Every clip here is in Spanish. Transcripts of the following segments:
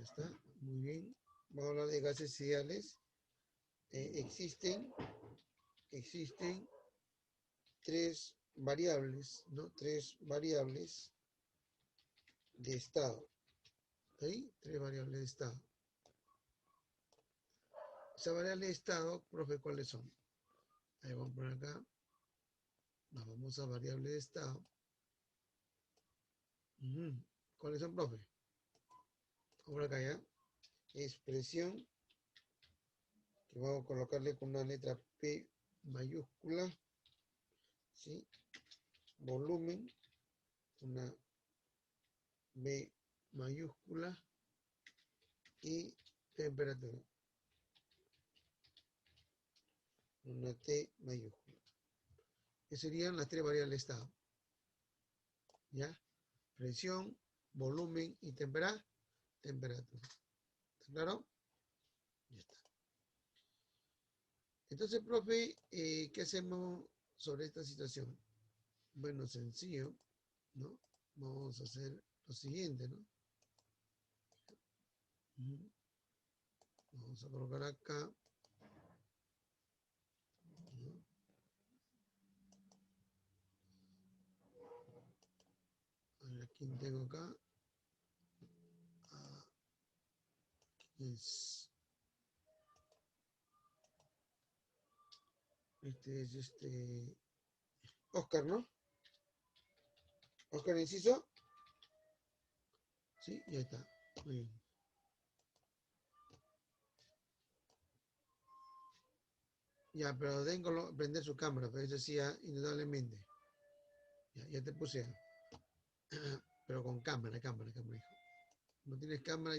Ya está, muy bien. Vamos a hablar de gases ideales. Existen tres variables, ¿no? Tres variables de estado. ¿Ahí? Tres variables de estado. Esas variables de estado, profe, ¿cuáles son? Ahí vamos a poner acá la famosa variable de estado. ¿Cuáles son, profe? Ahora acá ya. Expresión, que vamos a colocarle con una letra P mayúscula, ¿sí? Volumen, una B mayúscula y temperatura, una T mayúscula. Que serían las tres variables de estado. ¿Ya? Presión, volumen y temperatura. ¿Está claro? Ya está. Entonces, profe, ¿qué hacemos sobre esta situación? Bueno, sencillo, ¿no? Vamos a hacer lo siguiente, ¿no? Vamos a colocar acá. ¿No? A ver, ¿quién tengo acá? Es Oscar, ¿no? Oscar Inciso. Sí, ya está. Muy bien. Ya, pero tengo que prender su cámara, pero eso sí, indudablemente. Ya te puse. Pero con cámara, hijo. No tienes cámara,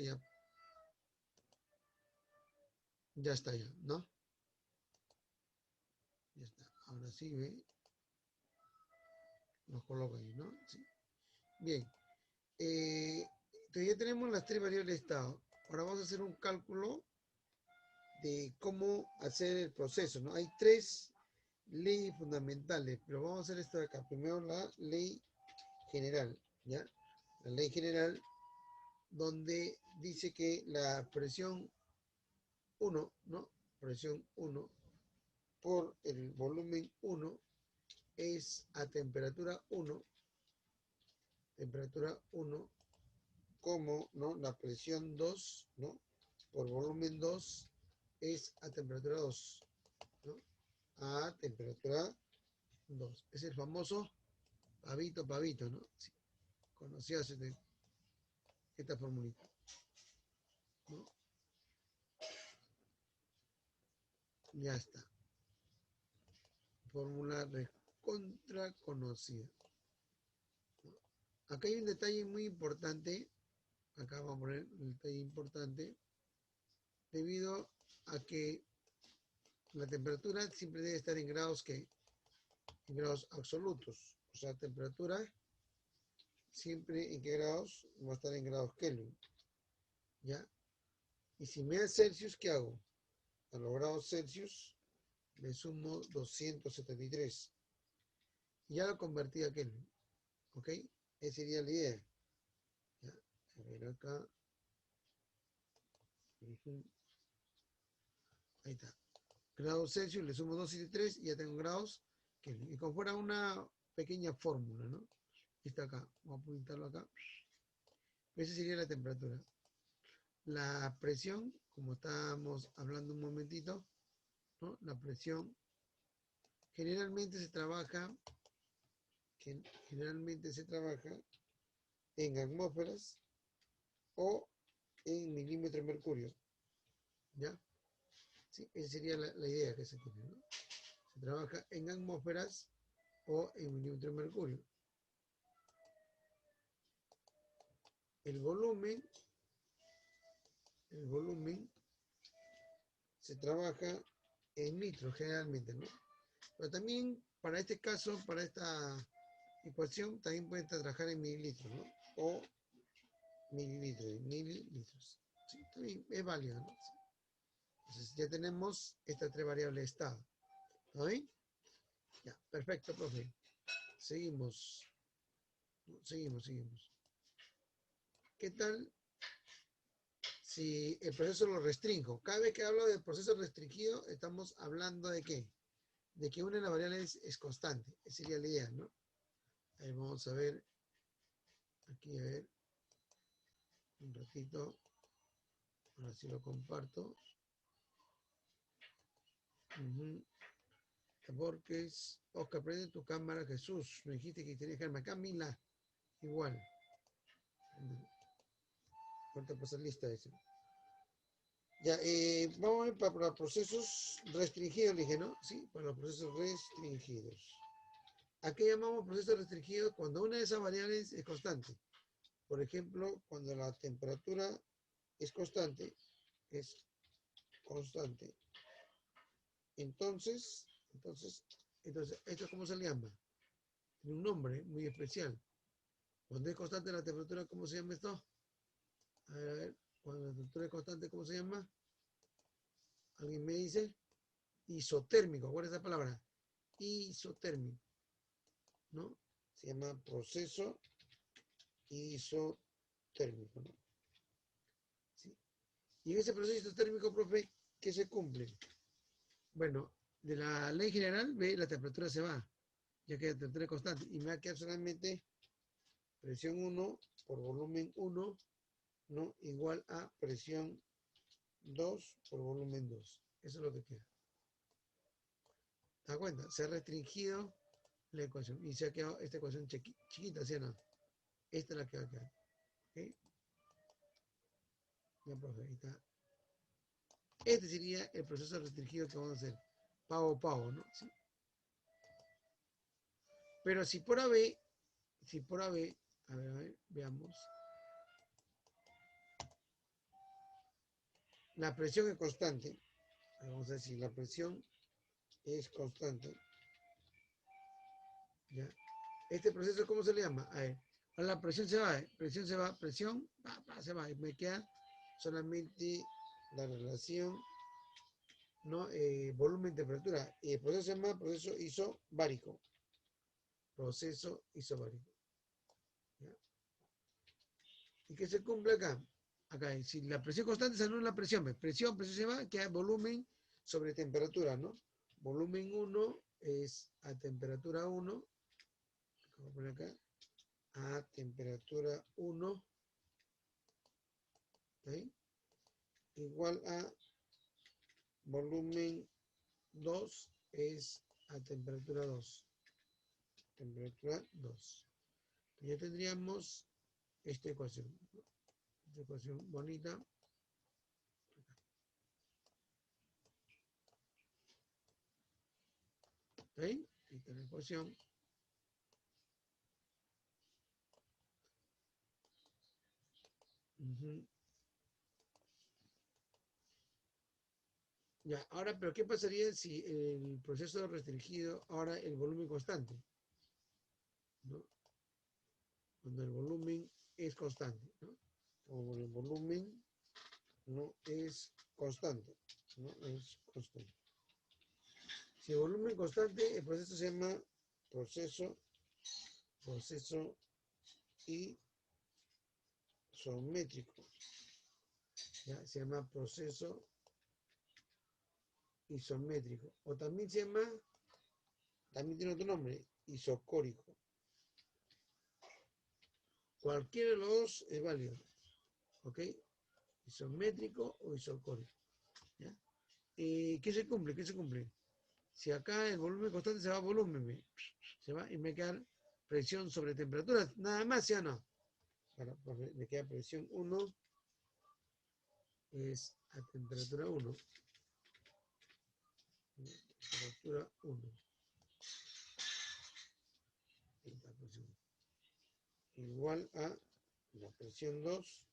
ya está ya, ¿no? Ya está. Ahora sí, ve. Los coloco ahí, ¿no? Sí. Bien. Entonces ya tenemos las tres variables de estado. Ahora vamos a hacer un cálculo de cómo hacer el proceso, ¿no? Hay tres leyes fundamentales, pero vamos a hacer esto de acá. Primero la ley general, ¿ya? La ley general donde dice que la presión 1, ¿no? Presión 1 por el volumen 1 es a temperatura 1, como, ¿no? La presión 2, ¿no? Por volumen 2 es a temperatura 2, ¿no? A temperatura 2. Es el famoso pavito, ¿no? Sí. Conocías esta formulita, ¿no? Ya está. Fórmula recontra conocida. ¿No? Acá hay un detalle muy importante. Acá vamos a poner un detalle importante. Debido a que la temperatura siempre debe estar en grados que en grados absolutos. O sea, temperatura siempre en qué grados va a estar en grados Kelvin. ¿Ya? Y si me da Celsius, ¿qué hago? A los grados Celsius le sumo 273. Ya lo convertí a Kelvin. ¿Ok? Esa sería la idea. ¿Ya? A ver acá. Ahí está. Grados Celsius, le sumo 273 y ya tengo grados Kelvin. Y como fuera una pequeña fórmula, ¿no? Está acá. Vamos a pintarlo acá. Esa sería la temperatura. La presión, como estábamos hablando un momentito, ¿no? La presión generalmente se trabaja en atmósferas o en milímetros de mercurio. ¿Ya? Sí, esa sería la idea que se tiene, ¿no? Se trabaja en atmósferas o en milímetros de mercurio. El volumen se trabaja en litros generalmente, ¿no? Pero también para este caso, para esta ecuación, también pueden trabajar en mililitros, ¿no? O mililitros. Sí, también es válido, ¿no? Sí. Entonces ya tenemos estas tres variables de estado. ¿Está bien? Ya, perfecto, profe. Seguimos. Seguimos. ¿Qué tal si el proceso lo restringo. Cada vez que hablo del proceso restringido, estamos hablando de qué? De que una de las variables es constante. Esa sería la idea, ¿no? Ahí vamos a ver, aquí a ver, un ratito. Ahora sí lo comparto. Porque es Oscar, prende tu cámara, Jesús. Me dijiste que tenías cámara. Camila, igual. Ahorita pasar lista eso. Ya, vamos a ver para procesos restringidos, dije, ¿no? Sí, para los procesos restringidos. ¿A qué llamamos procesos restringidos? Cuando una de esas variables es constante. Por ejemplo, cuando la temperatura es constante, entonces, ¿esto cómo se le llama? Tiene un nombre muy especial. Cuando es constante la temperatura, ¿cómo se llama esto? A ver, cuando la temperatura es constante, ¿cómo se llama? ¿Alguien me dice? Isotérmico, ¿cuál es esa palabra? Isotérmico, ¿no? Se llama proceso isotérmico, ¿no? ¿Sí? Y en ese proceso isotérmico, profe, ¿qué se cumple? Bueno, de la ley general, ve, la temperatura se va, ya que la temperatura es constante, y me va a quedar solamente presión 1 por volumen 1, ¿no? Igual a presión 2 por volumen 2. Eso es lo que queda. ¿Te das cuenta? Se ha restringido la ecuación y se ha quedado esta ecuación chiquita, ¿sí o no? Esta es la que va a quedar. ¿Okay? Ya, profe, ahí está. Este sería el proceso restringido que vamos a hacer. Pavo, ¿no? ¿Sí? Pero si por AB, a ver, veamos. La presión es constante. Vamos a decir, la presión es constante. ¿Ya? Este proceso, ¿cómo se le llama? A ver, la presión se va, presión se va, presión, se va. Y me queda solamente la relación, ¿no? Volumen-temperatura. Y el proceso se llama proceso isobárico. Proceso isobárico. ¿Ya? ¿Y qué se cumple acá? Acá, si la presión constante se anula la presión, presión se va, queda volumen sobre temperatura, ¿no? Volumen 1 es a temperatura 1, vamos a poner acá, a temperatura 1, ¿sí? Igual a volumen 2 es a temperatura 2. Temperatura 2. Ya tendríamos esta ecuación. ¿No? Esta ecuación bonita. ¿Sí? Esta es la ecuación. Ya, ahora, pero ¿qué pasaría si el proceso restringido, ahora el volumen constante? ¿No? Cuando el volumen es constante, ¿no? O el volumen no es constante, ¿no? Es constante. Si el volumen es constante, el proceso se llama proceso isométrico. ¿Ya? Se llama proceso isométrico. O también se llama, también tiene otro nombre, isocórico. Cualquiera de los dos es válido. ¿Ok? Isométrico o isocórico. ¿Ya? ¿Qué se cumple? ¿Qué se cumple? Si acá el volumen constante se va a volumen, se va y me queda presión sobre temperatura, nada más, ¿sí o no? Claro, me queda presión 1 es a temperatura 1. Temperatura 1. Igual a la presión 2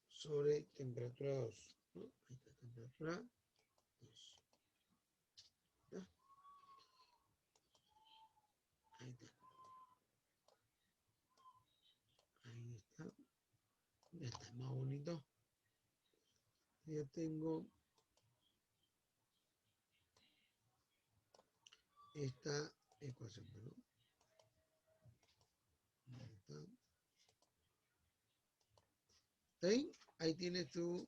sobre temperatura 2. ¿No? Ahí está, temperatura 2. ¿Ya? Ahí está. Ahí está. Ya está más bonito. Ya tengo esta ecuación, ¿no? Ahí está. ¿Sí? Ahí tienes tu,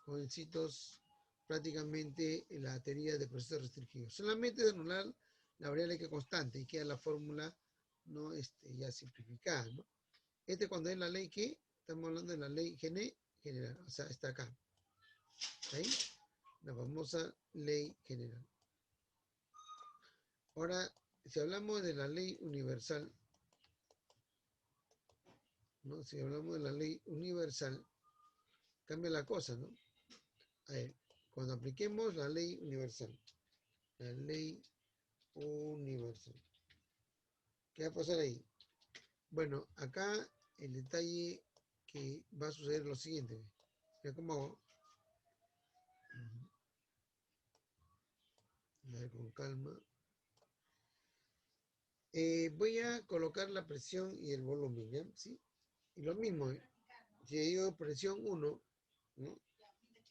jovencitos, prácticamente la teoría de procesos restringidos. Solamente de anular la variable que constante y queda la fórmula, ¿no? Ya simplificada, ¿no? Cuando es la ley que, estamos hablando de la ley general, o sea, está acá. ¿Sí? La famosa ley general. Ahora, si hablamos de la ley universal, ¿no? Si hablamos de la ley universal, cambia la cosa, ¿no? A ver, cuando apliquemos la ley universal, la ley universal, ¿qué va a pasar ahí? Bueno, acá el detalle que va a suceder es lo siguiente. Mira cómo hago. A ver, con calma. Voy a colocar la presión y el volumen, ¿ya? ¿Sí? Y lo mismo, si yo digo presión 1, ¿no?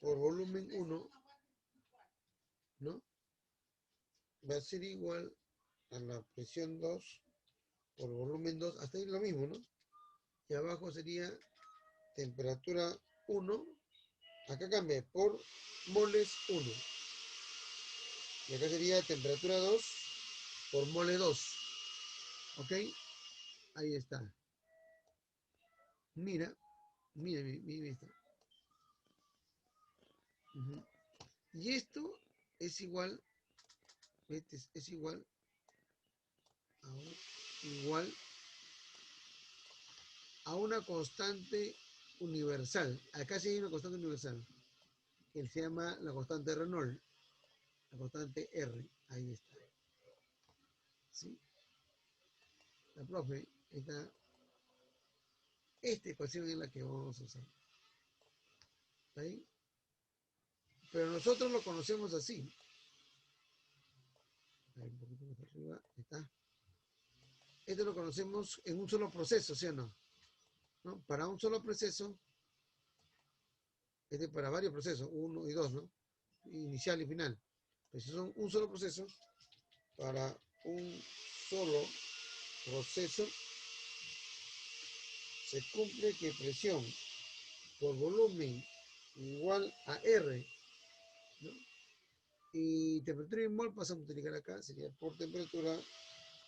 Por volumen 1, ¿no? Va a ser igual a la presión 2 por volumen 2, hasta ahí lo mismo, ¿no? Y abajo sería temperatura 1, acá cambia, por moles 1. Y acá sería temperatura 2 por mole 2. ¿Ok? Ahí está. Mira, mira esto. Y esto es igual, es igual, ahora, igual a una constante universal. Acá sí hay una constante universal, que se llama la constante Reynolds, la constante R. Ahí está. ¿Sí? La profe, está. Esta ecuación es la que vamos a usar. ¿Ahí? Pero nosotros lo conocemos así. Ahí, un poquito más arriba. Ahí está. Esto lo conocemos en un solo proceso, ¿sí o no? ¿No? Para un solo proceso, para varios procesos, 1 y 2, ¿no? Inicial y final. Pues si son un solo proceso, para un solo proceso se cumple que presión por volumen igual a R, ¿no? Y temperatura en mol pasa a multiplicar acá, sería por temperatura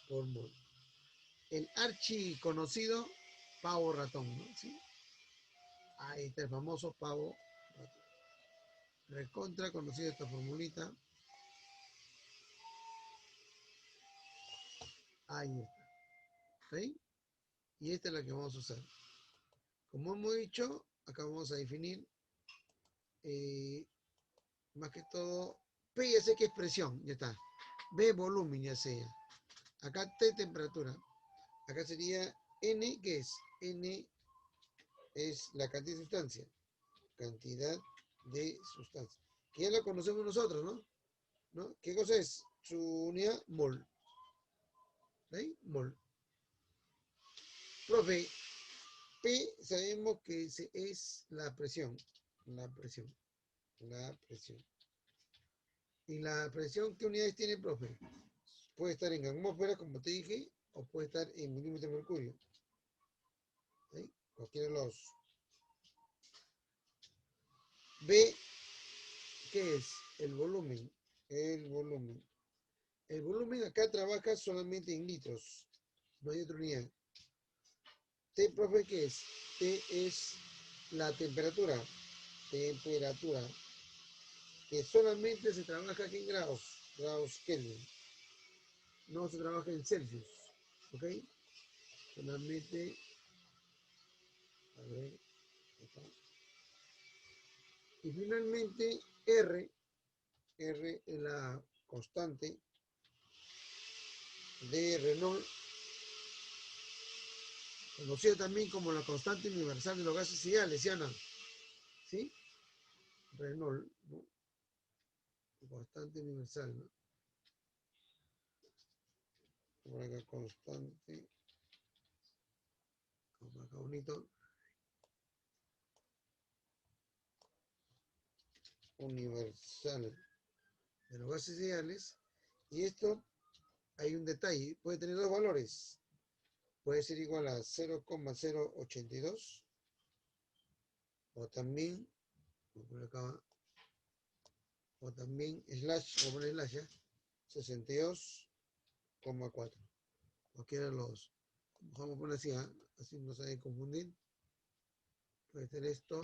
por mol. El archi conocido pavo ratón, ¿no? ¿Sí? Ahí está el famoso pavo ratón. Recontra conocida esta formulita. Ahí está. ¿Sí? Y esta es la que vamos a usar. Como hemos dicho, acá vamos a definir más que todo P, ya sé que es presión, ya está. B, volumen, ya sea. Acá T, temperatura. Acá sería N, ¿qué es? N es la cantidad de sustancia. Cantidad de sustancia. Que ya la conocemos nosotros, ¿no? ¿No? ¿Qué cosa es? Su unidad, mol. ¿Ahí? Mol. Profe, P sabemos que es la presión. La presión. La presión. ¿Y la presión qué unidades tiene, profe? Puede estar en atmósfera, como te dije, o puede estar en milímetros de mercurio. ¿Sí? Cualquiera de los. B, ¿qué es? El volumen. El volumen. El volumen acá trabaja solamente en litros. No hay otra unidad. T, profe, ¿qué es? T es la temperatura. Temperatura. Que solamente se trabaja aquí en grados. Grados Kelvin. No se trabaja en Celsius. ¿Ok? Solamente. A ver. Acá. Y finalmente, R. R es la constante de Reynolds, conocida también como la constante universal de los gases ideales, ¿sí o no? ¿Sí? Reynolds, ¿no? Constante universal, ¿no? Por acá, constante, como acá bonito, universal de los gases ideales. Y esto, hay un detalle, puede tener dos valores. Puede ser igual a 0,082 o también, voy a poner acá, o también slash, voy a poner slash, ¿ya? 62,4. Cualquiera de los dos. Vamos a poner así, ¿eh? Así no se debe confundir. Puede ser esto.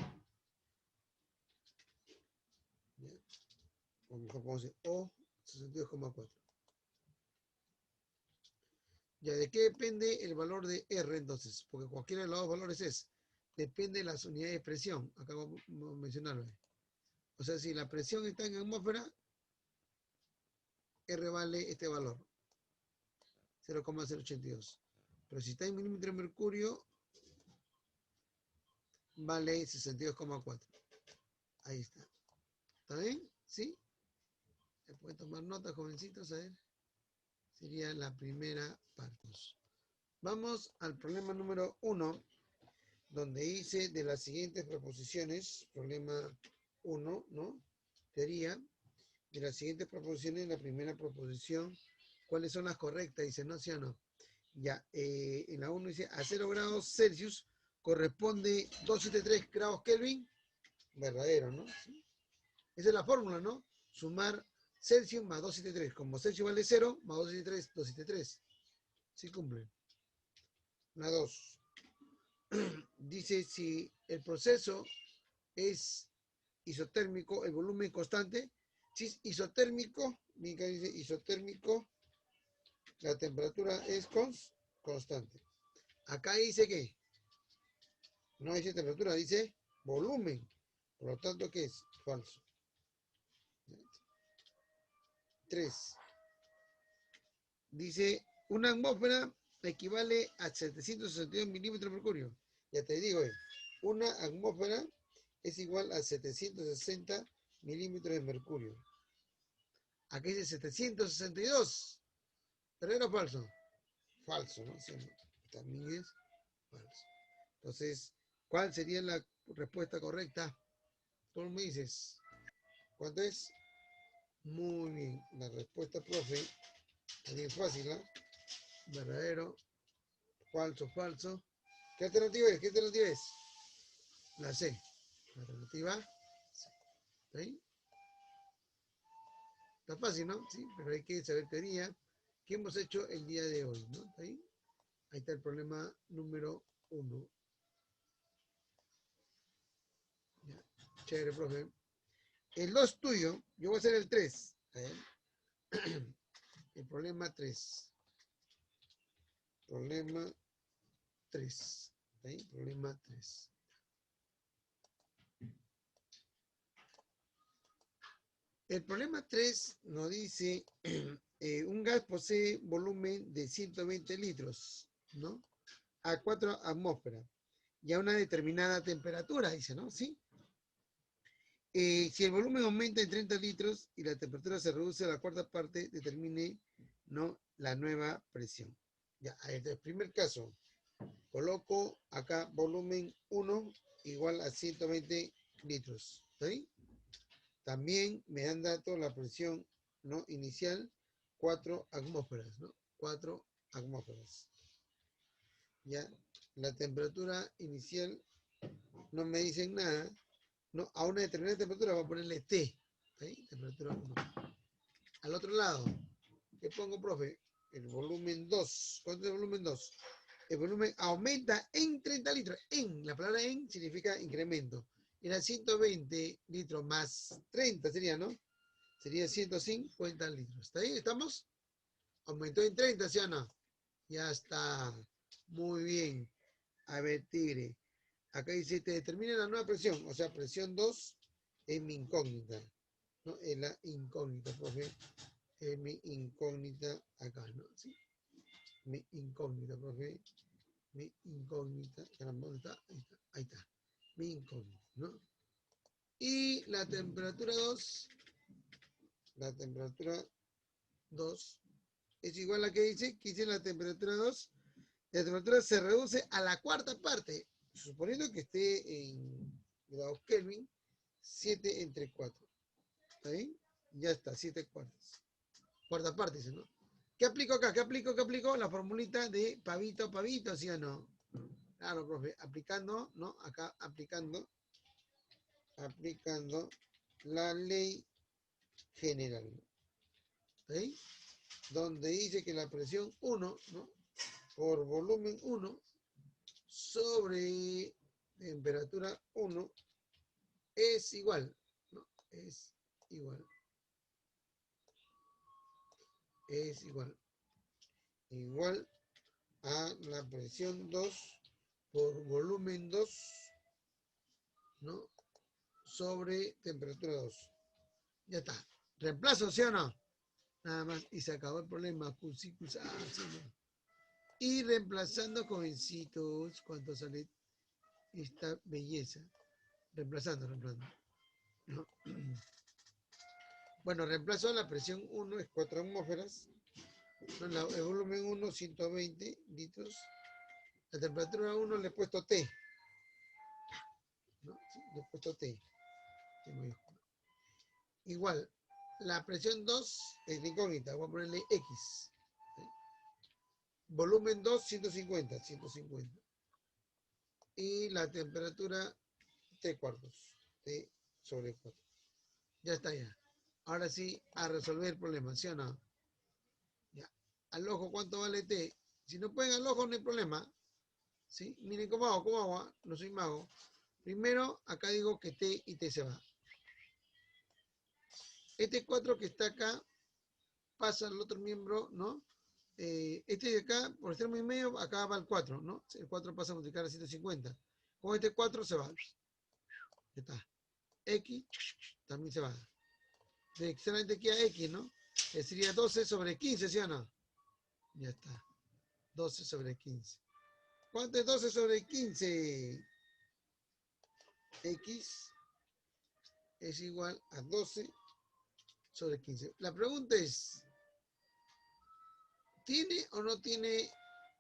¿Ya? O mejor podemos decir O 62,4. Ya, ¿de qué depende el valor de R entonces? Porque cualquiera de los dos valores depende de las unidades de presión. Acá vamos a mencionarlo. O sea, si la presión está en atmósfera, R vale este valor, 0,082. Pero si está en milímetro de mercurio, vale 62,4. Ahí está. ¿Está bien? ¿Sí? ¿Se puede tomar nota, jovencitos? A ver. Sería la primera parte. Vamos al problema número 1, donde dice de las siguientes proposiciones, problema 1, ¿no? Teoría, de las siguientes proposiciones, la primera proposición, ¿cuáles son las correctas? Dice, ¿no? ¿Sí o no? Ya, en la 1 dice, a 0 grados Celsius corresponde 273 grados Kelvin, verdadero, ¿no? ¿Sí? Esa es la fórmula, ¿no? Sumar Celsius más 273, como Celsius vale 0, más 273, 273. Sí cumple. La 2. Dice, si el proceso es isotérmico, el volumen constante, si es isotérmico, dice isotérmico, la temperatura es constante. Acá dice que no dice temperatura, dice volumen. Por lo tanto, ¿qué es? Falso. 3. Dice, una atmósfera equivale a 762 milímetros de mercurio. Ya te digo, una atmósfera es igual a 760 milímetros de mercurio. Aquí dice 762. ¿Verdadero o falso? Falso, ¿no? Sí, también es falso. Entonces, ¿cuál sería la respuesta correcta? Tú me dices, ¿cuánto es? Muy bien. La respuesta, profe, es bien fácil, ¿no? Verdadero, falso, falso. ¿Qué alternativa es? ¿Qué alternativa es? La C. La alternativa C. ¿Está ahí? Está fácil, ¿no? Sí, pero hay que saber teoría. ¿Qué hemos hecho el día de hoy? ¿No? ¿Está ahí? Ahí está el problema número 1. Ya. Chévere, profe. El 2 tuyo, yo voy a hacer el 3. El problema 3. Problema 3. ¿Sí? Problema 3. El problema 3 nos dice, un gas posee volumen de 120 litros, ¿no? A 4 atmósferas y a una determinada temperatura, dice, ¿no? ¿Sí? Si el volumen aumenta en 30 litros y la temperatura se reduce a la cuarta parte, determine, ¿no?, la nueva presión. Ya, entonces, primer caso, coloco acá volumen 1 igual a 120 litros. ¿Sí? También me dan datos la presión, ¿no?, inicial, 4 atmósferas, ¿no? 4 atmósferas. Ya, la temperatura inicial no me dicen nada, ¿no? A una determinada temperatura voy a ponerle T. ¿Sí? Temperatura 1. Al otro lado, ¿qué pongo, profe? El volumen 2. ¿Cuánto es el volumen 2? El volumen aumenta en 30 litros. En, la palabra en significa incremento. Era 120 litros más 30 sería, ¿no? Sería 150 litros. ¿Está bien? ¿Estamos? Aumentó en 30, ¿sí o no? Ya está. Muy bien. A ver, tigre. Acá dice, te determina la nueva presión. O sea, presión 2 es mi incógnita. ¿No? Es la incógnita, profe. Es mi incógnita acá, ¿no? ¿Sí? Mi incógnita, profe. Mi incógnita. Caramba, ¿dónde está? Ahí está. Ahí está. Mi incógnita, ¿no? Y la temperatura 2. La temperatura 2 es igual a que dice la temperatura 2. La temperatura se reduce a la cuarta parte, suponiendo que esté en grados Kelvin, 7 entre 4. ¿Está bien? Ya está, 7 cuartos. Cuarta parte, dice, ¿no? ¿Qué aplico acá? ¿Qué aplico? ¿Qué aplico? La formulita de pavito, pavito, ¿sí o no? Claro, profe, aplicando, ¿no? Acá aplicando aplicando la ley general. ¿Sí? Donde dice que la presión 1, ¿no? Por volumen 1 sobre temperatura 1 es igual, ¿no? Es igual. Es igual a la presión 2 por volumen 2, ¿no? Sobre temperatura 2. Ya está. ¿Reemplazo, sí o no? Nada más. Y se acabó el problema. ¿Sí, no? Y reemplazando, jovencitos, ¿cuánto sale esta belleza? Reemplazando. ¿No? Bueno, reemplazo la presión 1 es 4 atmósferas. El volumen 1, 120 litros. La temperatura 1 le he puesto T. ¿No? Sí, le he puesto T. Igual, la presión 2 es la incógnita. Voy a ponerle X. ¿Sí? Volumen 2, 150. Y la temperatura T cuartos. T sobre 4. Ya está ya. Ahora sí, a resolver el problema, ¿sí o no? Ya. Al ojo, ¿cuánto vale T? Si no pueden al ojo, no hay problema. ¿Sí? Miren cómo hago, no soy mago. Primero, acá digo que T y T se va. Este 4 que está acá pasa al otro miembro, ¿no? Este de acá, por extremo y medio, acá va el 4, ¿no? El 4 pasa a multiplicar a 150. Con este 4 se va. Ya está. X también se va. Excelente queda X, ¿no? Que sería 12 sobre 15, ¿sí o no? Ya está. 12 sobre 15. ¿Cuánto es 12 sobre 15? X es igual a 12 sobre 15. La pregunta es, ¿tiene o no tiene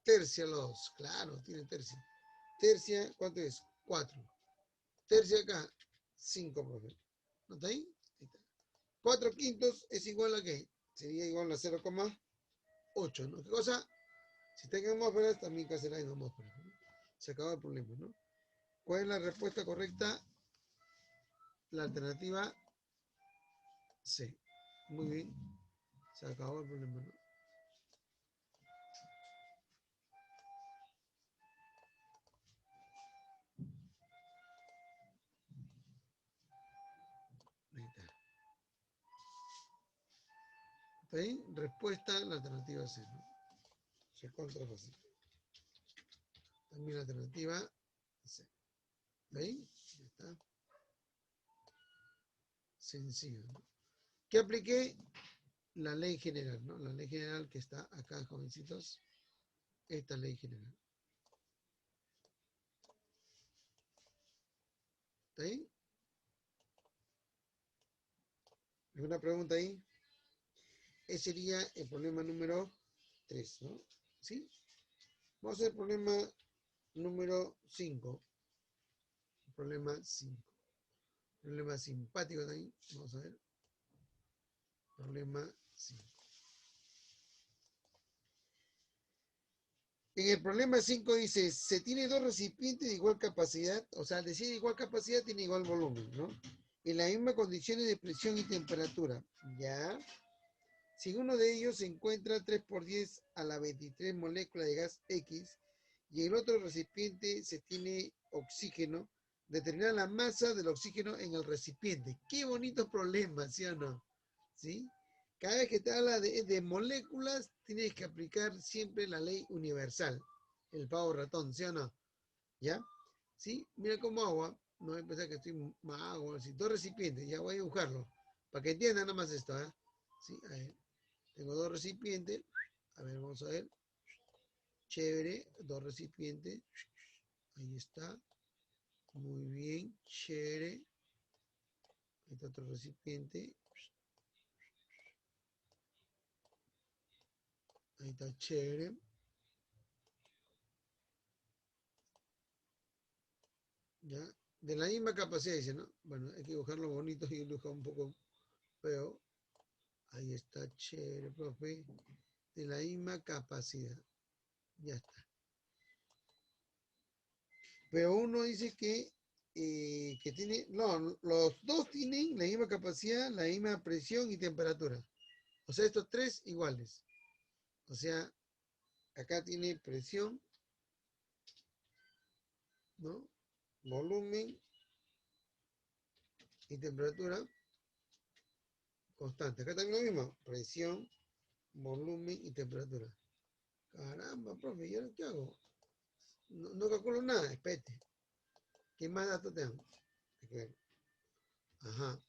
tercia los dos? Claro, tiene tercia. Tercia, ¿cuánto es? 4. Tercia acá, 5, profe. ¿No está ahí? Ahí está. 4 quintos es igual a ¿qué? Sería igual a 0,8, ¿no? ¿Qué cosa? Si está en atmósferas, también que será en atmósferas, ¿no? Se acaba el problema, ¿no? ¿Cuál es la respuesta correcta? La alternativa C. Muy bien. Se acabó el problema, ¿no? Ahí está. ¿Está ahí? Respuesta, la alternativa C, ¿no? Se contra fácil. También la alternativa C. ¿Está ahí? Ya está. Sencillo, ¿no? ¿Qué apliqué? La ley general, ¿no? La ley general que está acá, jovencitos. Esta ley general. ¿Está ahí? ¿Alguna pregunta ahí? Ese sería el problema número 3, ¿no? ¿Sí? Vamos a hacer el problema número 5. Problema 5. Problema simpático también. Vamos a ver. Problema 5. En el problema 5 dice, se tiene dos recipientes de igual capacidad, o sea, al decir igual capacidad tiene igual volumen, ¿no? En las mismas condiciones de presión y temperatura, ¿ya? Si uno de ellos se encuentra 3 por 10 a la 23 moléculas de gas X y en el otro recipiente se tiene oxígeno, determinar la masa del oxígeno en el recipiente. Qué bonito problema, ¿sí o no? ¿Sí? Cada vez que te habla de moléculas, tienes que aplicar siempre la ley universal. El pavo ratón, ¿sí o no? ¿Ya? ¿Sí? Mira cómo agua. No voy a pensar que estoy mago, así. Dos recipientes, ya voy a dibujarlo. Para que entiendan nada más esto, ¿eh? ¿Sí? A ver. Tengo dos recipientes. A ver, vamos a ver. Chévere. Dos recipientes. Ahí está. Muy bien. Chévere. Ahí está otro recipiente. Ahí está chévere. ¿Ya? De la misma capacidad, dice, ¿no? Bueno, hay que dibujarlo bonito y dibujar un poco feo. Ahí está chévere, profe. De la misma capacidad. Ya está. Pero uno dice que que tiene, no, los dos tienen la misma capacidad, la misma presión y temperatura. O sea, estos tres iguales. O sea, acá tiene presión, ¿no? Volumen y temperatura constante. Acá también lo mismo, presión, volumen y temperatura. Caramba, profe, ¿y ahora qué hago? No calculo nada, espérate. ¿Qué más datos tengo? Ajá.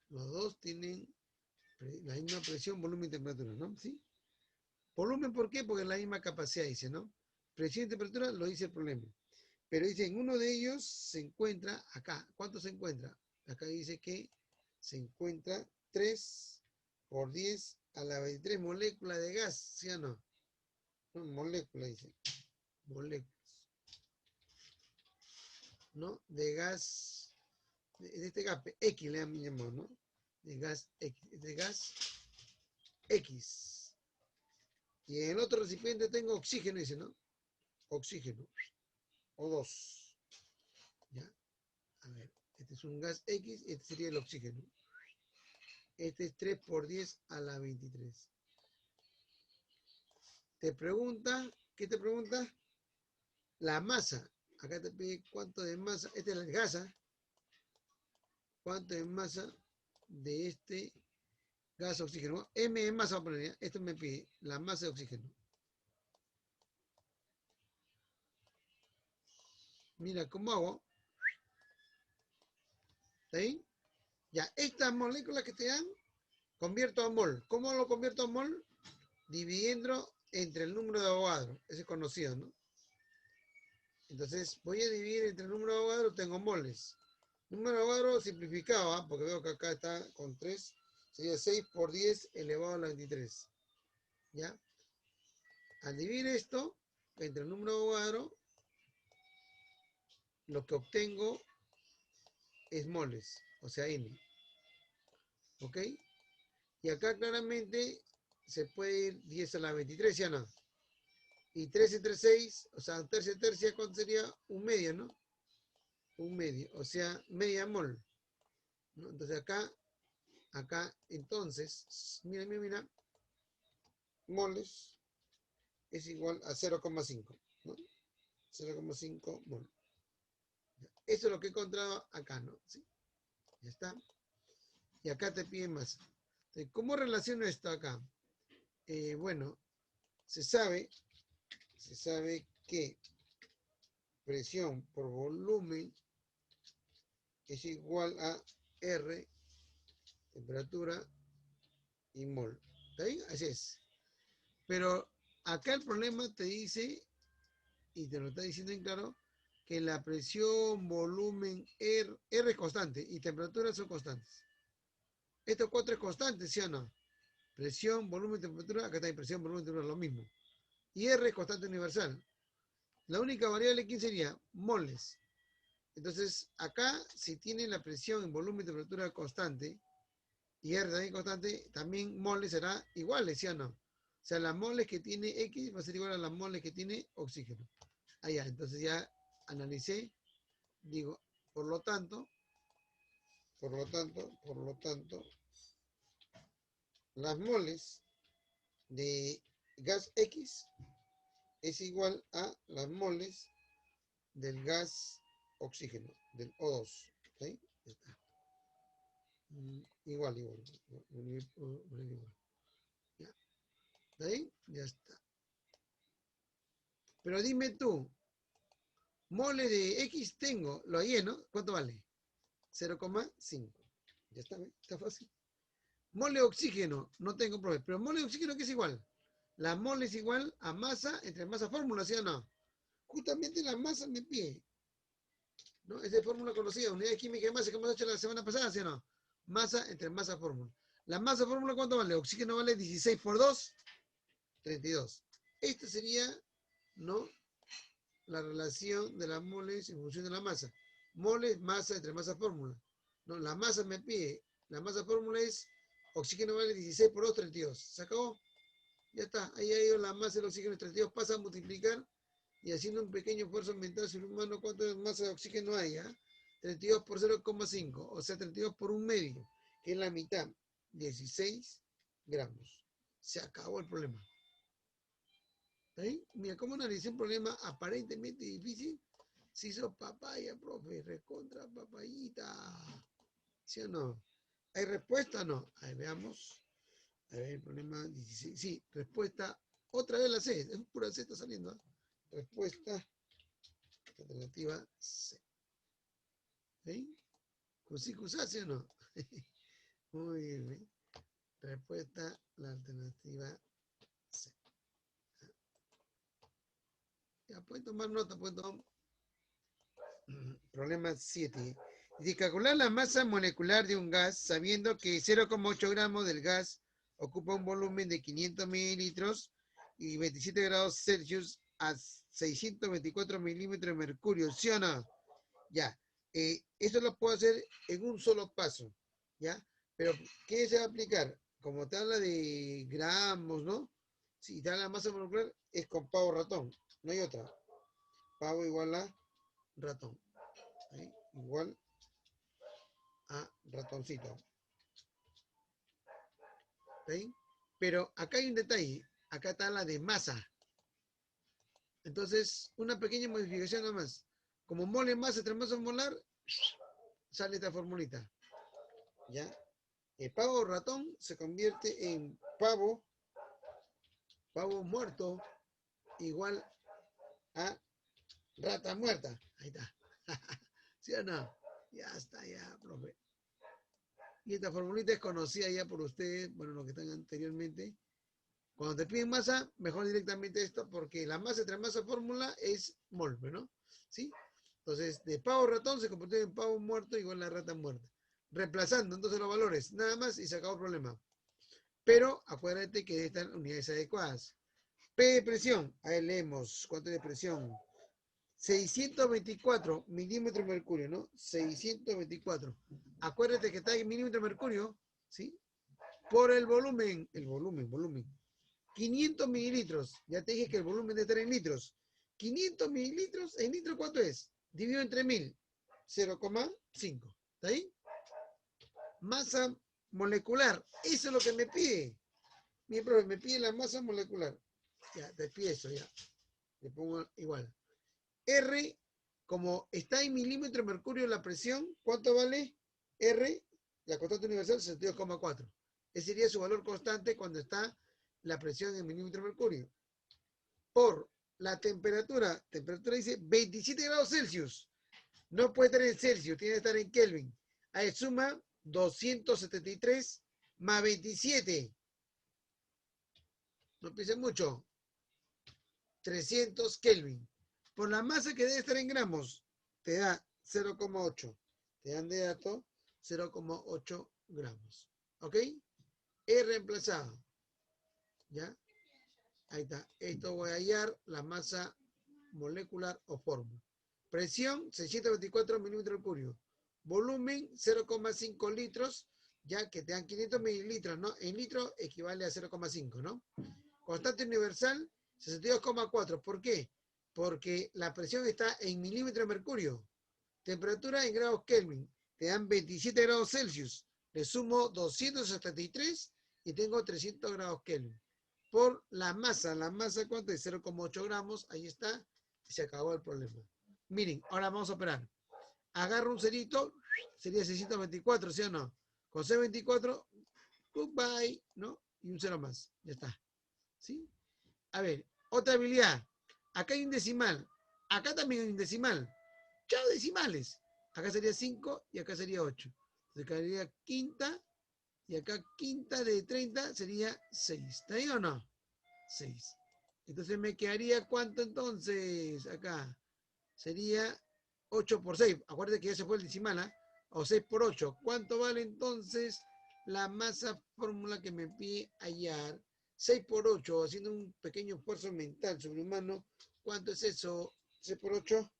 Los dos tienen la misma presión, volumen y temperatura, ¿no? ¿Sí? Volumen, ¿por qué? Porque es la misma capacidad, dice, ¿no? Presión y temperatura lo dice el problema. Pero dice, en uno de ellos se encuentra acá. ¿Cuánto se encuentra? Acá dice que se encuentra 3 por 10 a la 23 moléculas de gas, ¿sí o no? No, molécula, dice. Moléculas. ¿No? De gas, de este gas X le han llamado, ¿no? De gas X, de gas X. Y en el otro recipiente tengo oxígeno, dice, ¿no? Oxígeno. O2. ¿Ya? A ver, este es un gas X, este sería el oxígeno. Este es 3 por 10 a la 23. Te pregunta, ¿qué te pregunta? La masa. Acá te pide cuánto de masa, esta es la gasa. ¿Cuánto de masa de este gas oxígeno? M de masa, voy a poner, ¿ya? Esto me pide la masa de oxígeno. Mira, ¿cómo hago? ¿Está ahí? Ya, estas moléculas que te dan, convierto a mol. ¿Cómo lo convierto a mol? Dividiendo entre el número de Avogadro. Ese es conocido, ¿no? Entonces, voy a dividir entre el número de Avogadro, tengo moles. Número de Avogadro simplificado, ¿eh? Porque veo que acá está con 3. Sería 6 por 10 elevado a la 23. ¿Ya? Al dividir esto entre el número de Avogadro, lo que obtengo es moles, o sea, N. ¿Ok? Y acá claramente se puede ir 10 a la 23, ¿ya no? Y 3 entre 6, o sea, tercia, tercia, ¿cuánto sería? Un medio, ¿no? Un medio, o sea, media mol. ¿No? Entonces acá, entonces, mira, moles es igual a 0,5, ¿no? 0,5 mol. Eso es lo que he encontrado acá, ¿no? ¿Sí? Ya está. Y acá te piden más. Entonces, ¿cómo relaciono esto acá? Bueno, se sabe que presión por volumen es igual a R, temperatura y mol. ¿Está bien? Así es. Pero acá el problema te dice, y te lo está diciendo en claro, que la presión, volumen, R es constante y temperatura son constantes. Estos cuatro es constante, ¿sí o no? Presión, volumen, temperatura, acá está presión, volumen, temperatura, lo mismo. Y R es constante universal. La única variable, ¿quién sería? Moles. Entonces, acá, si tiene la presión, volumen y temperatura constante, y R también constante, también moles será iguales, ¿sí o no? O sea, las moles que tiene X va a ser igual a las moles que tiene oxígeno. Allá, entonces ya analicé, digo, por lo tanto, las moles de gas X es igual a las moles del gas oxígeno, del O2. ¿Sí? Ya está. Igual. Ya. ¿De ahí? Ya está. Pero dime tú, mole de X tengo, lo hallé, ¿no? ¿Cuánto vale? 0,5. Ya está, ¿ves? Está fácil. Mole de oxígeno, no tengo problema. Pero mole de oxígeno, ¿qué es igual? La mole es igual a masa entre masa fórmula, ¿sí o no? Justamente la masa me pide, ¿no? Es de fórmula conocida, unidad de química de masa que hemos hecho la semana pasada, ¿sí o no? Masa entre masa fórmula. La masa fórmula, ¿cuánto vale? Oxígeno vale 16 por 2, 32. Esta sería, ¿no? La relación de las moles en función de la masa. Moles, masa entre masa fórmula. No, la masa me pide, la masa fórmula es oxígeno vale 16 por 2, 32. ¿Se acabó? Ya está, ahí ha ido la masa del oxígeno 32, pasa a multiplicar Y haciendo un pequeño esfuerzo mental sobrehumano, ¿cuánto masa de oxígeno hay? 32 por 0,5, o sea, 32 por un medio, que es la mitad, 16 gramos. Se acabó el problema. ¿Sí? Mira, ¿cómo analicé un problema aparentemente difícil? Se hizo papaya, profe, recontra papayita. ¿Sí o no? ¿Hay respuesta o no? Ahí veamos. A ver, el problema 16. Sí, respuesta. Otra vez la C. Es pura C, está saliendo. Respuesta. Alternativa C. ¿Sí? ¿Cusá, sí o no? Muy bien. ¿Eh? Respuesta, la alternativa C. Ya, pueden tomar nota, pueden tomar. Problema 7. Dice, calcular la masa molecular de un gas sabiendo que 0,8 gramos del gas ocupa un volumen de 500 mililitros y 27 grados Celsius a 624 milímetros de mercurio, ¿sí o no? Ya, eso lo puedo hacer en un solo paso, ¿ya? Pero, ¿qué se va a aplicar? Como te habla de gramos, ¿no? Si te habla de masa molecular, es con pavo ratón, no hay otra. Pavo igual a ratón. ¿Sí? Igual a ratoncito. ¿Sí? Pero acá hay un detalle. Acá está la de masa. Entonces, una pequeña modificación nada más. Como mole masa entre masa molar, sale esta formulita. ¿Ya? El pavo ratón se convierte en pavo muerto, igual a rata muerta. Ahí está. ¿Sí o no? Ya está, ya, profe. Y esta formulita es conocida ya por ustedes, bueno, los que están anteriormente. Cuando te piden masa, mejor directamente esto, porque la masa entre masa fórmula es mol, ¿no? ¿Sí? Entonces, de pavo ratón se convirtió en pavo muerto igual a rata muerta. Reemplazando entonces los valores, nada más y se acabó el problema. Pero acuérdate que están unidades adecuadas. P de presión, ahí leemos, ¿cuánto es de presión? 624 milímetros de mercurio, ¿no? 624. Acuérdate que está en milímetros de mercurio, ¿sí? Por el volumen, volumen. 500 mililitros, ya te dije que el volumen debe estar en litros. 500 mililitros, ¿en litros cuánto es? Dividido entre 1000, 0,5. ¿Está ahí? Masa molecular, eso es lo que me pide. Mi profe, me pide la masa molecular. Ya, te pide eso, ya. Le pongo igual. R, como está en milímetro de mercurio la presión, ¿cuánto vale? R, la constante universal, 62,4. Ese sería su valor constante cuando está la presión en milímetro de mercurio. Por la temperatura dice 27 grados Celsius. No puede estar en Celsius, tiene que estar en Kelvin. Ahí suma 273 más 27. No piensen mucho. 300 Kelvin. Por la masa que debe estar en gramos, te da 0,8. Te dan de dato 0,8 gramos. ¿Ok? He reemplazado. ¿Ya? Ahí está. Esto voy a hallar la masa molecular o fórmula. Presión, 624 milímetros de mercurio. Volumen, 0,5 litros, ya que te dan 500 mililitros, ¿no? En litro equivale a 0,5, ¿no? Constante universal, 62,4. ¿Por qué? Porque la presión está en milímetros de mercurio. Temperatura en grados Kelvin. Te dan 27 grados Celsius. Le sumo 273 y tengo 300 grados Kelvin. Por la masa ¿cuánto es? 0,8 gramos. Ahí está. Y se acabó el problema. Miren, ahora vamos a operar. Agarro un cerito, sería 624, ¿sí o no? Con C24, goodbye, ¿no? Y un cero más. Ya está. ¿Sí? A ver, otra habilidad. Acá hay un decimal. Acá también hay un decimal. Chao decimales. Acá sería 5 y acá sería 8. Entonces quedaría quinta y acá quinta de 30 sería 6. ¿Está ahí o no? 6. Entonces me quedaría ¿cuánto entonces? Acá sería 8 por 6. Acuérdate que ya se fue el decimal, ¿eh? O 6 por 8. ¿Cuánto vale entonces la masa fórmula que me pide hallar? 6 por 8, haciendo un pequeño esfuerzo mental sobrehumano. ¿Cuánto es eso? 6 por 8,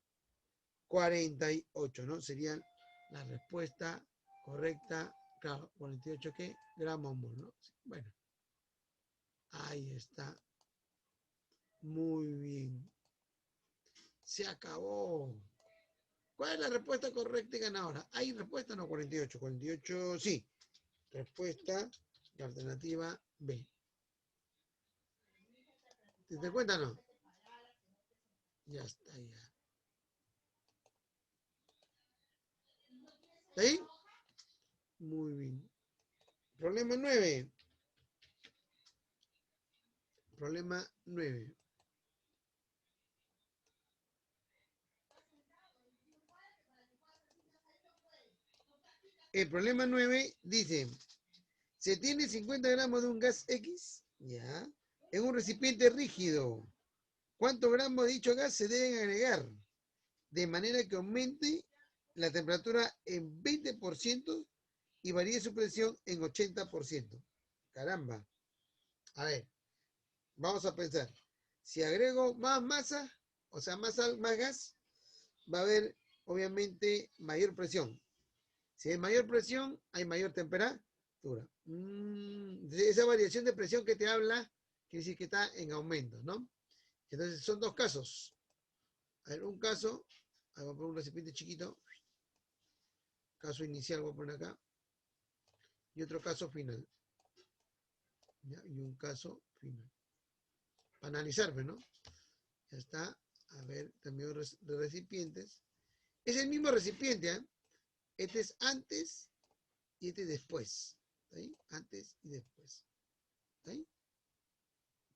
48, ¿no? Sería la respuesta correcta. Claro, 48, ¿qué? Gramos mol, ¿no? Bueno, ahí está. Muy bien. Se acabó. ¿Cuál es la respuesta correcta y ganadora? ¿Hay respuesta? No, 48. 48, sí. Respuesta, la alternativa B. ¿Te das cuenta o no? Ya está, ya. ¿Está ahí? Muy bien. Problema 9. Problema 9. El problema 9 dice, se tiene 50 gramos de un gas X, ya, en un recipiente rígido. ¿Cuántos gramos de dicho gas se deben agregar? De manera que aumente la temperatura en 20% y varíe su presión en 80%. Caramba. A ver, vamos a pensar. Si agrego más masa, o sea, más gas, va a haber, obviamente, mayor presión. Si hay mayor presión, hay mayor temperatura. Esa variación de presión que te habla, quiere decir que está en aumento, ¿no? Entonces, son dos casos. A ver, un caso, voy a poner un recipiente chiquito, caso inicial voy a poner acá, y otro caso final. ¿Ya? Y un caso final. Para analizarme, ¿no? Ya está. A ver, también de recipientes. Es el mismo recipiente, ¿eh? Este es antes y este después. ¿Está ahí? Antes y después. ¿Está ahí?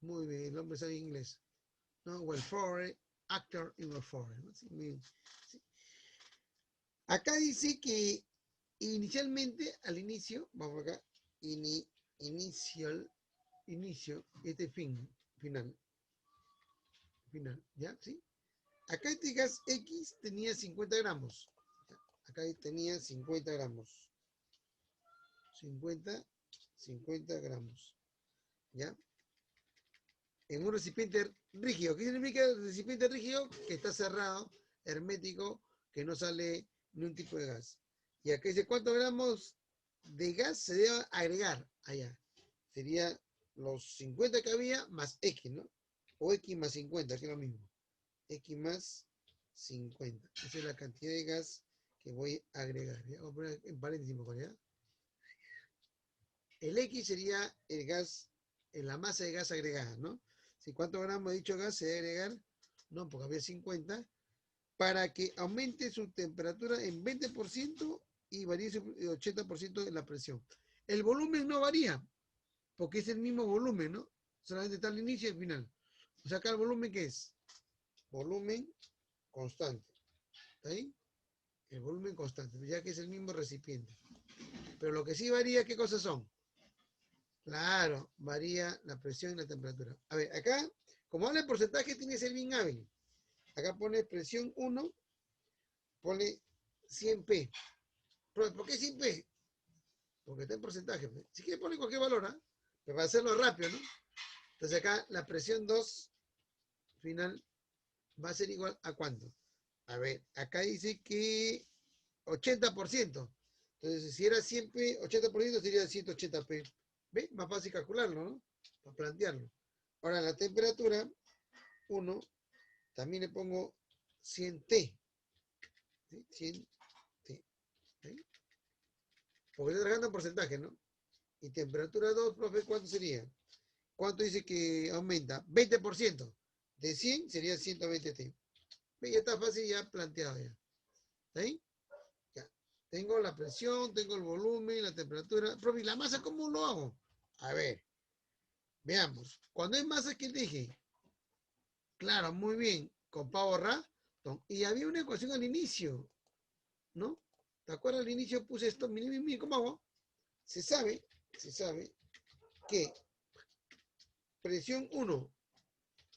Muy bien, el hombre sabe inglés. ¿No? Welfare, actor in welfare. ¿No? Sí, sí. Acá dice que inicialmente, al inicio, vamos acá, inicio, este final, ¿ya? ¿Sí? Acá este gas X tenía 50 gramos. Acá tenía 50 gramos. 50 gramos. ¿Ya? En un recipiente rígido. ¿Qué significa recipiente rígido? Que está cerrado, hermético, que no sale ni un tipo de gas. Y acá dice cuántos gramos de gas se debe agregar allá. Sería los 50 que había más X, ¿no? O X más 50, que es lo mismo. X más 50. Esa es la cantidad de gas que voy a agregar. ¿Ya? Voy a poner en paréntesis mejor, ¿ya? El X sería el gas, la masa de gas agregada, ¿no? Si ¿cuántos gramos de dicho gas se debe agregar? No, porque había 50. Para que aumente su temperatura en 20% y varíe su 80% en la presión. El volumen no varía, porque es el mismo volumen, ¿no? Solamente está al inicio y al final. O sea, acá el volumen, ¿qué es? Volumen constante. ¿Está ahí? El volumen constante, ya que es el mismo recipiente. Pero lo que sí varía, ¿qué cosas son? Claro, varía la presión y la temperatura. A ver, acá, como habla de porcentaje, tiene que ser bien hábil. Acá pone presión 1, pone 100p. ¿Por qué 100p? Porque está en porcentaje. Si quiere poner cualquier valor, ¿eh? Pero para hacerlo rápido, ¿no? Entonces acá la presión 2 final va a ser igual a ¿cuánto? A ver, acá dice que 80%. Entonces, si era 100p, 80% sería 180p. ¿Ve? Más fácil calcularlo, ¿no? Para plantearlo. Ahora, la temperatura, 1, también le pongo 100T. ¿Sí? 100T. ¿Sí? Porque estoy trabajando en porcentaje, ¿no? Y temperatura 2, profe, ¿cuánto sería? ¿Cuánto dice que aumenta? 20%. De 100 sería 120T. ¿Ve? Ya está fácil, ya planteado ya. ¿Está ahí? Ya. Tengo la presión, tengo el volumen, la temperatura. Profe, ¿y la masa cómo lo hago? A ver, veamos. Cuando hay masa, ¿qué dije? Claro, muy bien. Con pavo ratón. Y había una ecuación al inicio, ¿no? ¿Te acuerdas? Al inicio puse esto. Mira, ¿cómo hago? Se sabe que presión 1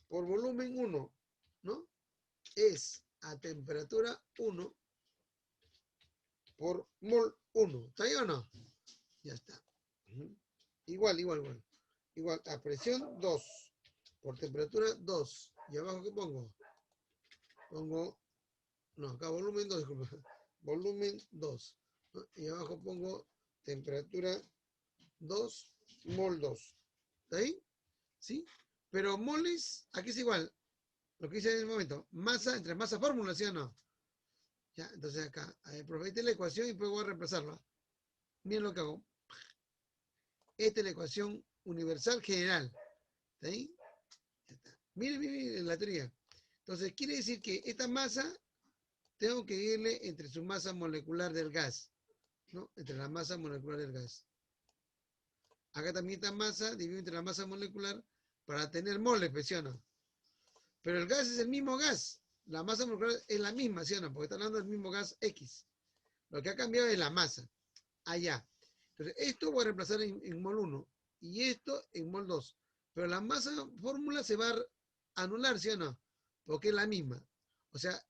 por volumen 1, ¿no? Es a temperatura 1 por mol 1. ¿Está ahí o no? Ya está. Igual. Igual a presión 2 por temperatura 2. ¿Y abajo qué pongo? Pongo, no, acá volumen 2, disculpa. Volumen 2. ¿No? Y abajo pongo temperatura 2, mol 2. ¿Está ahí? ¿Sí? Pero moles, aquí es igual. Lo que hice en el momento, masa entre masa fórmula, ¿sí o no? Ya, entonces acá, a ver, profe, esta es la ecuación y después voy a reemplazarla. Miren lo que hago. Esta es la ecuación universal general. ¿Está ahí? Ya está. Miren, miren la teoría. Entonces, quiere decir que esta masa tengo que irle entre su masa molecular del gas, ¿no? Entre la masa molecular del gas. Acá también esta masa dividido entre la masa molecular para tener moles, ¿sí o no? Pero el gas es el mismo gas. La masa molecular es la misma, ¿sí o no? Porque está hablando del mismo gas X. Lo que ha cambiado es la masa. Allá. Entonces, esto voy a reemplazar en mol 1 y esto en mol 2. Pero la masa fórmula se va a anular, ¿sí o no? Porque es la misma. O sea,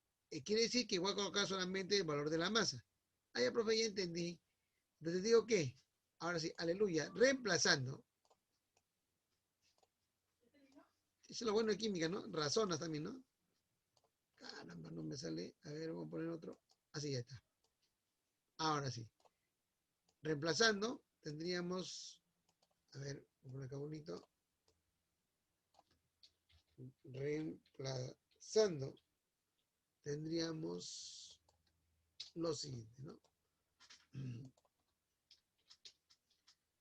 quiere decir que voy a colocar solamente el valor de la masa. Ah, ya, profe, ya entendí. Entonces digo que, ahora sí, aleluya, reemplazando. Eso es lo bueno de química, ¿no? Razonas también, ¿no? Caramba, no me sale. A ver, vamos a poner otro. Así ya está. Ahora sí. Reemplazando, tendríamos, a ver, voy a poner acá bonito. Reemplazando, tendríamos lo siguiente, ¿no?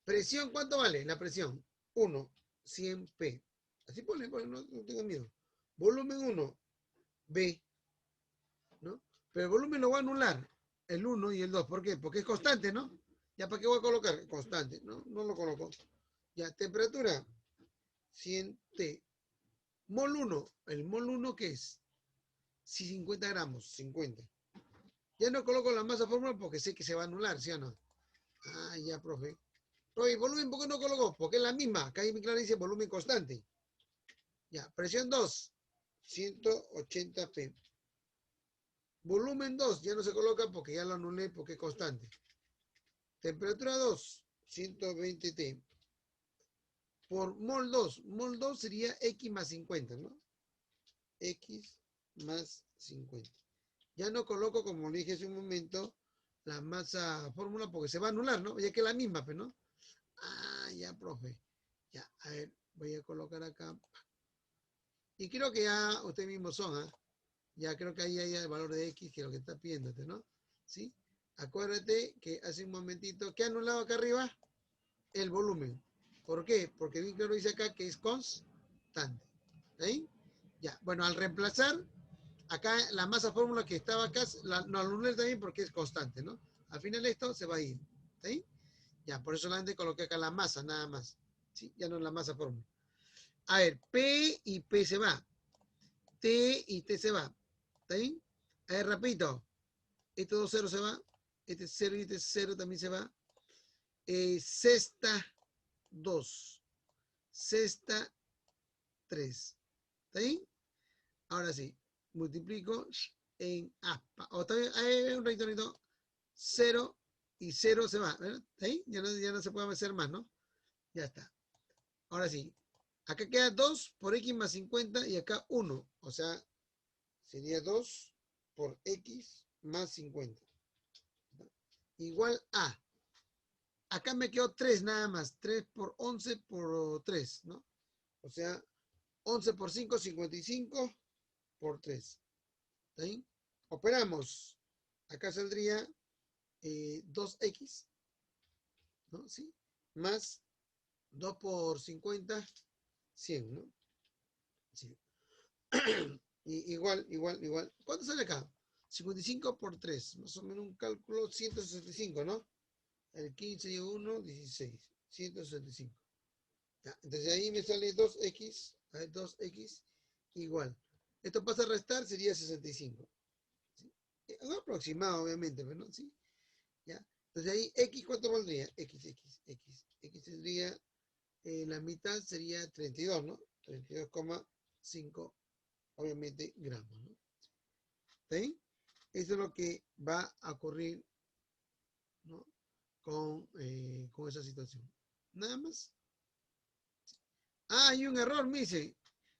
Presión, ¿cuánto vale la presión? 1, 100p. Así ponle, no tengo miedo. Volumen 1, B, ¿no? Pero el volumen lo voy a anular, el 1 y el 2. ¿Por qué? Porque es constante, ¿no? ¿Ya para qué voy a colocar? Constante, ¿no? No lo coloco. Ya, temperatura, 100T. Mol 1, ¿el mol 1 qué es? Si 50 gramos, 50. Ya no coloco la masa fórmula porque sé que se va a anular, ¿sí o no? Ah, ya, profe. Profe, volumen, ¿por qué no colocó? Porque es la misma. Acá ahí mi claro dice volumen constante. Ya, presión 2, 180p. Volumen 2, ya no se coloca porque ya lo anulé porque es constante. Temperatura 2, 120T. Por mol 2. Mol 2 sería X más 50, ¿no? X más 50. Ya no coloco, como le dije hace un momento, la masa fórmula porque se va a anular, ¿no? Ya que es la misma, pero ¿no? Ah, ya, profe. Ya, a ver, voy a colocar acá. Y creo que ya ustedes mismos son, ¿ah? Ya creo que ahí hay el valor de X, que es lo que está pidiéndote, ¿no? ¿Sí? Acuérdate que hace un momentito, ¿qué ha anulado acá arriba? El volumen. ¿Por qué? Porque bien claro dice acá que es constante. ¿Ahí? Ya, bueno, al reemplazar, acá la masa fórmula que estaba acá, no anulé también porque es constante, ¿no? Al final esto se va a ir. ¿Sí? Ya, por eso solamente coloqué acá la masa, nada más. ¿Sí? Ya no es la masa fórmula. A ver, P y P se va. T y T se va. ¿Está bien? A ver, repito. Estos dos ceros se va. Este 0 y este 0 también se va. Sexta 2. Sexta 3. ¿Está bien? Ahora sí. Multiplico en aspa. O también hay un retorno. 0 y 0 se va. ¿Verdad? ¿Está ahí? Ya no se puede hacer más, ¿no? Ya está. Ahora sí. Acá queda 2 por X más 50 y acá 1. O sea, sería 2 por X más 50. Igual a. Acá me quedó 3 nada más. 3 por 11 por 3, ¿no? O sea, 11 por 5, 55 por 3. ¿Está bien? Operamos. Acá saldría 2X, ¿no? ¿Sí? Más 2 por 50, 100, ¿no? Sí. Igual. ¿Cuánto sale acá? 55 por 3, más o menos un cálculo 165, ¿no? El 15 y 1, 16, 165. Ya, entonces ahí me sale 2X, a ver, 2X igual. Esto pasa a restar, sería 65. ¿Sí? Un aproximado, obviamente, pero no, ¿sí? ¿Ya? Entonces ahí X, ¿cuánto valdría? X tendría, la mitad sería 32, ¿no? 32,5, obviamente, gramos, ¿no? ¿Sí? Eso es lo que va a ocurrir, ¿no? Con esa situación. Nada más. Ah, hay un error, me dice.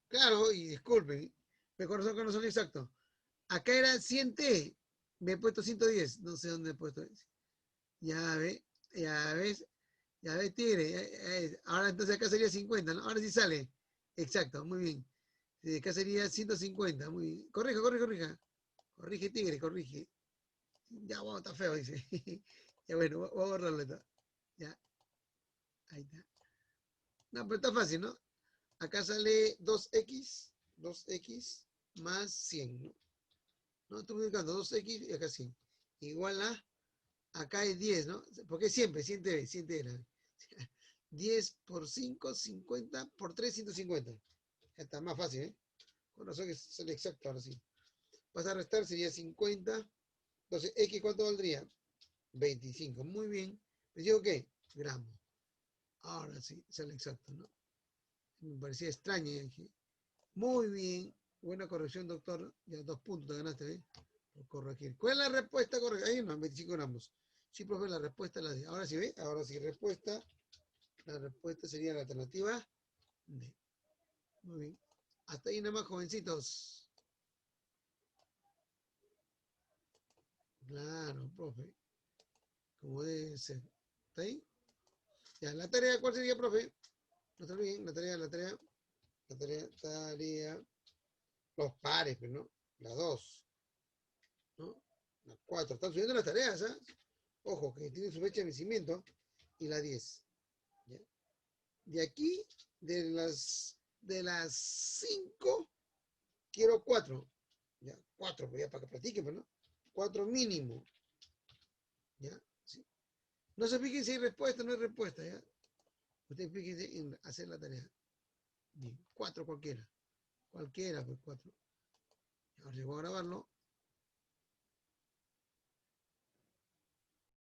Claro, y disculpen, me corazón que no son exactos. Acá era 100T, me he puesto 110, no sé dónde he puesto. Ya ve, ya ves, ya ves, tigre. Ahora entonces acá sería 50, ¿no? Ahora sí sale. Exacto, muy bien. Sí, acá sería 150. Muy bien. Corrija, corrija, corrija. Corrige, tigre, corrige. Ya, wow, está feo, dice. Ya bueno, voy a borrarlo. Ya, ahí está. No, pero está fácil, ¿no? Acá sale 2x más 100, ¿no? No, estoy ubicando 2x y acá 100. Igual a, acá es 10, ¿no? Porque siempre, 100 era. 10 por 5, 50 por 3, 150. Ya está más fácil, ¿eh? Con razón que sale exacto ahora sí. Vas a restar, sería 50. Entonces, X, ¿cuánto valdría? 25. Muy bien. ¿Les digo qué? Gramos. Ahora sí, sale exacto, ¿no? Me parecía extraño. Dije, muy bien. Buena corrección, doctor. Ya 2 puntos te ganaste, ¿eh? Por corregir. ¿Cuál es la respuesta correcta? Ahí no, 25 gramos. Sí, profe, la respuesta es la de. Ahora sí, ¿ve? Ahora sí, respuesta. La respuesta sería la alternativa D. Muy bien. Hasta ahí nada más, jovencitos. Claro, profe. Como debe ser. ¿Está ahí? Ya, la tarea, ¿cuál sería, profe? No está bien, tarea. Los pares, pero no. Las dos, ¿no? Las cuatro. Están subiendo las tareas, ¿ah? Ojo, que tiene su fecha de vencimiento. Y la 10. ¿Ya? De aquí, de las 5, quiero 4. ¿Ya? 4, pues ya para que practiquen, pues, ¿no? 4 mínimo. ¿Ya? ¿Sí? No se fijen si hay respuesta o no hay respuesta, ¿ya? Ustedes fíjense en hacer la tarea. Bien, 4 cualquiera. Cualquiera, pues 4. Ahora voy a grabarlo.